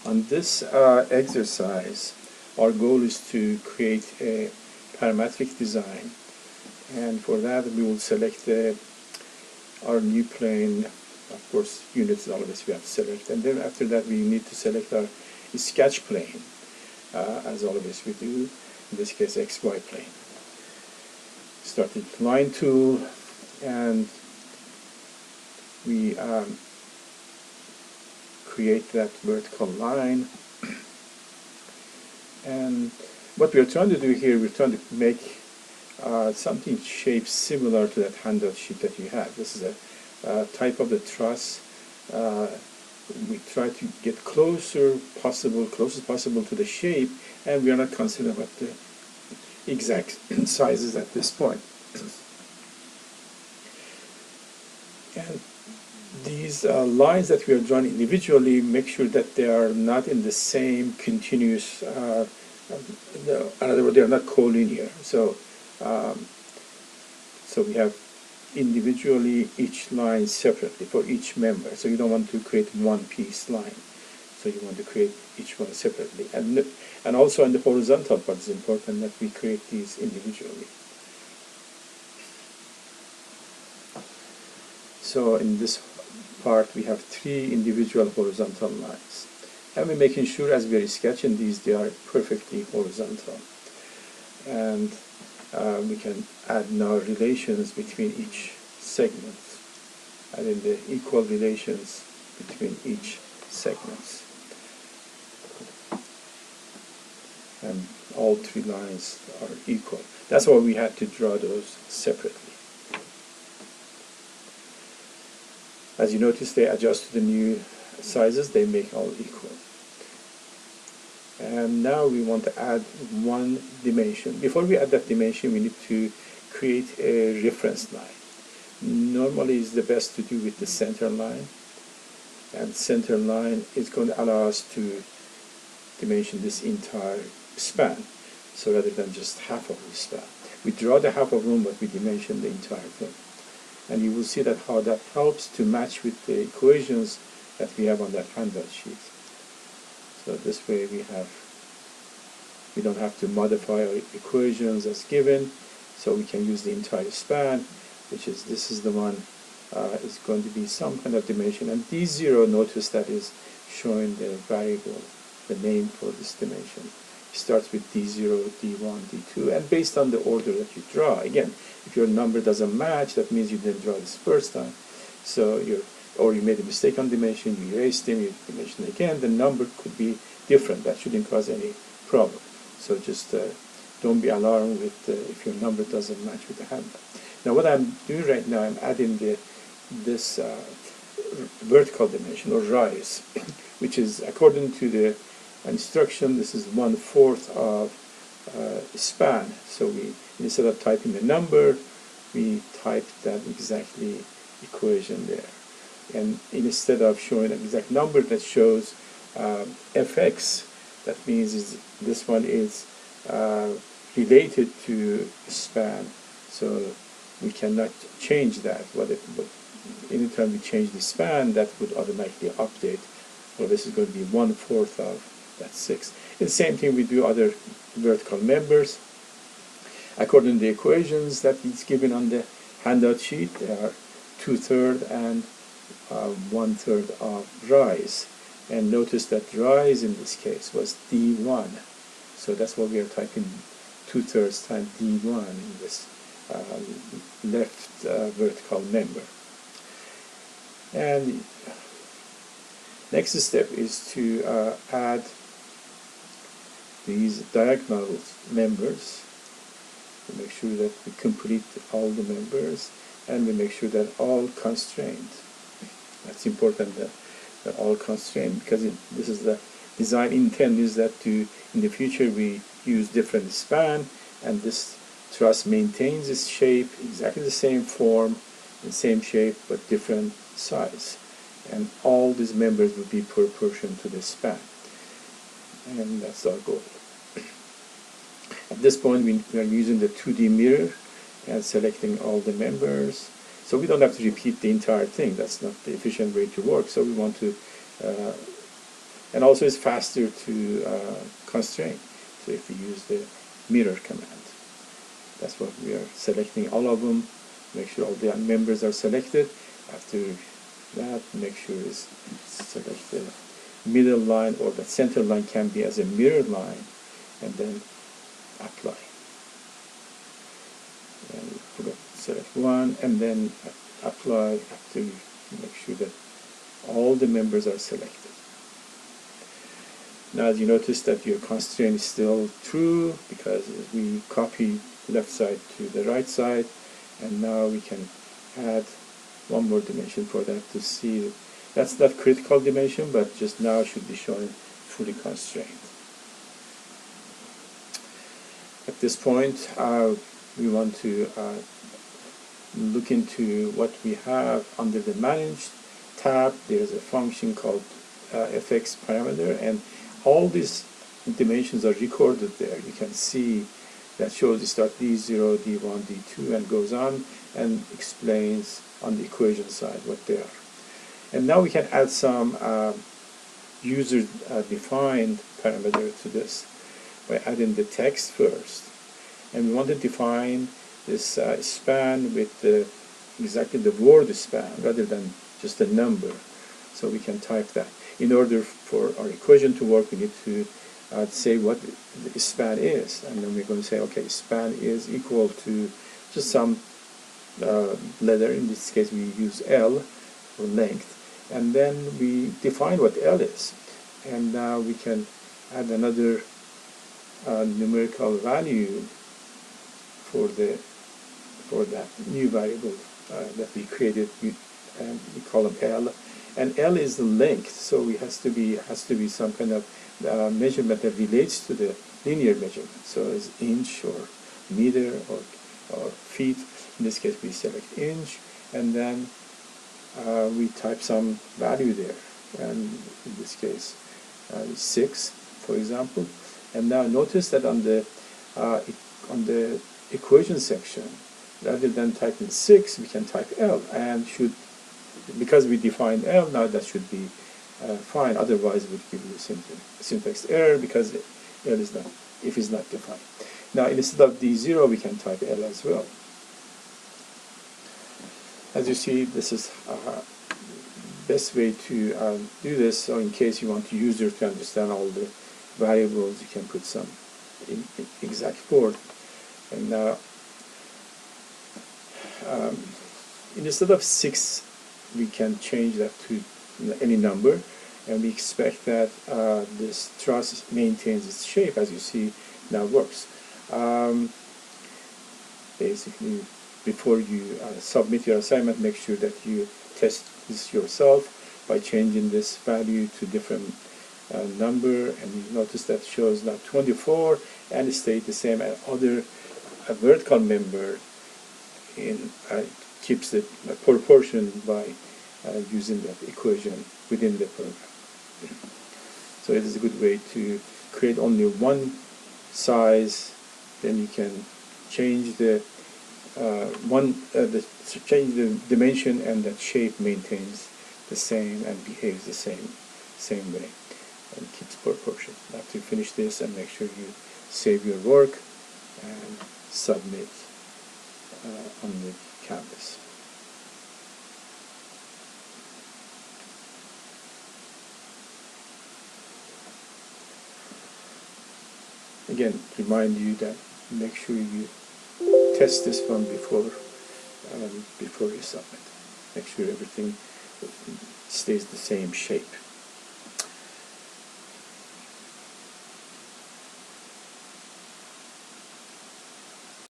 On this exercise, our goal is to create a parametric design, and for that we will select our new plane. Of course, units always we have to select, and then after that we need to select our sketch plane, as always we do, in this case XY plane. Start the line tool, and we create that vertical line. And what we are trying to do here, we're trying to make something shaped similar to that handout sheet that you have. This is a type of the truss. We try to get closest possible to the shape, and we are not concerned about the exact sizes at this point. And these lines that we are drawing individually, make sure that they are not in the same continuous, in other words, they are not collinear. So we have individually each line separately for each member. So you don't want to create one piece line. So you want to create each one separately. And also in the horizontal part, it's important that we create these individually. So in this part we have 3 individual horizontal lines, and we're making sure as we are sketching these they are perfectly horizontal, and we can add now relations between each segment, adding the equal relations between each segments, and all 3 lines are equal. That's why we had to draw those separately. As you notice, they adjust to the new sizes, they make all equal. And now we want to add one dimension. Before we add that dimension, we need to create a reference line. Normally it's the best to do with the center line, and center line is going to allow us to dimension this entire span, so rather than just half of the span. We draw the half of room, but we dimension the entire thing. And you will see that how that helps to match with the equations that we have on that handout sheet. So this way we don't have to modify our equations as given, so we can use the entire span, which is, this is the one, is going to be some kind of dimension. And D0, notice that is showing the variable, the name for this dimension. It starts with D0, D1, D2, and based on the order that you draw. Again, if your number doesn't match, that means you didn't draw this first time. So or you made a mistake on dimension, you erased them, you dimension again, the number could be different. That shouldn't cause any problem. So just don't be alarmed with if your number doesn't match with the handout. Now what I'm doing right now, I'm adding this vertical dimension, or rise, which is according to the instruction, this is 1/4 of span. So we, instead of typing the number, we type that exactly equation there. And instead of showing an exact number that shows fx, that means this one is related to span, so we cannot change that. But anytime we change the span, that would automatically update. Well, this is going to be 1/4 of that 6. And the same thing we do other vertical members. According to the equations that is given on the handout sheet, they are 2/3 and 1/3 of rise. And notice that rise in this case was D1. So that's why we are typing 2/3 times D1 in this left vertical member. And next step is to add these diagonal members. We make sure that we complete all the members, and we make sure that all constrained. That's important, that all constrained, because this is the design intent, is that in the future we use different span, and this truss maintains its shape, exactly the same form, the same shape, but different size. And all these members will be proportional to the span. And that's our goal. At this point we are using the 2D mirror and selecting all the members. So we don't have to repeat the entire thing. That's not the efficient way to work. So we want to and also it's faster to constrain. So if we use the mirror command, that's what we are selecting all of them. Make sure all the members are selected. After that, make sure it's select the middle line, or the center line can be as a mirror line, and then apply. And we forgot to select one, and then apply after you make sure that all the members are selected. Now, as you notice that your constraint is still true because we copy left side to the right side, and now we can add one more dimension for that to see. That's not critical dimension, but just now should be showing fully constrained. At this point, we want to look into what we have under the Manage tab. There's a function called FX parameter, and all these dimensions are recorded there. You can see that shows it start D0, D1, D2, and goes on and explains on the equation side what they are. And now we can add some user-defined parameter to this by adding the text first. And we want to define this span with exactly the word span rather than just a number. So we can type that. In order for our equation to work, we need to say what the span is. And then we're going to say, okay, span is equal to just some letter. In this case, we use L for length. And then we define what L is. And now we can add another numerical value for that new variable that we created, and we call them L. And L is the length, so it has to be some kind of measurement that relates to the linear measurement. So it's inch or meter or feet. In this case, we select inch, and then we type some value there. And in this case, 6, for example. And now notice that on the equation section, rather than typing 6, we can type L, and because we defined L, now that should be fine. Otherwise, it would give you a syntax error because L is not, if it's not defined. Now, instead of D0, we can type L as well. As you see, this is best way to do this. So in case you want the user to understand all the variables, you can put some exact word. And now, instead of 6, we can change that to any number, and we expect that this truss maintains its shape. As you see, now works. Basically, before you submit your assignment, make sure that you test this yourself by changing this value to different number, and you notice that shows now 24, and it stayed the same as other vertical member keeps the proportion by using that equation within the program. So it is a good way to create only one size. Then you can change the change the dimension, and that shape maintains the same and behaves the same way and keeps proportion. After you finish this, and make sure you save your work and submit on the canvas. Again, remind you that make sure you test this one before you submit. Make sure everything stays the same shape.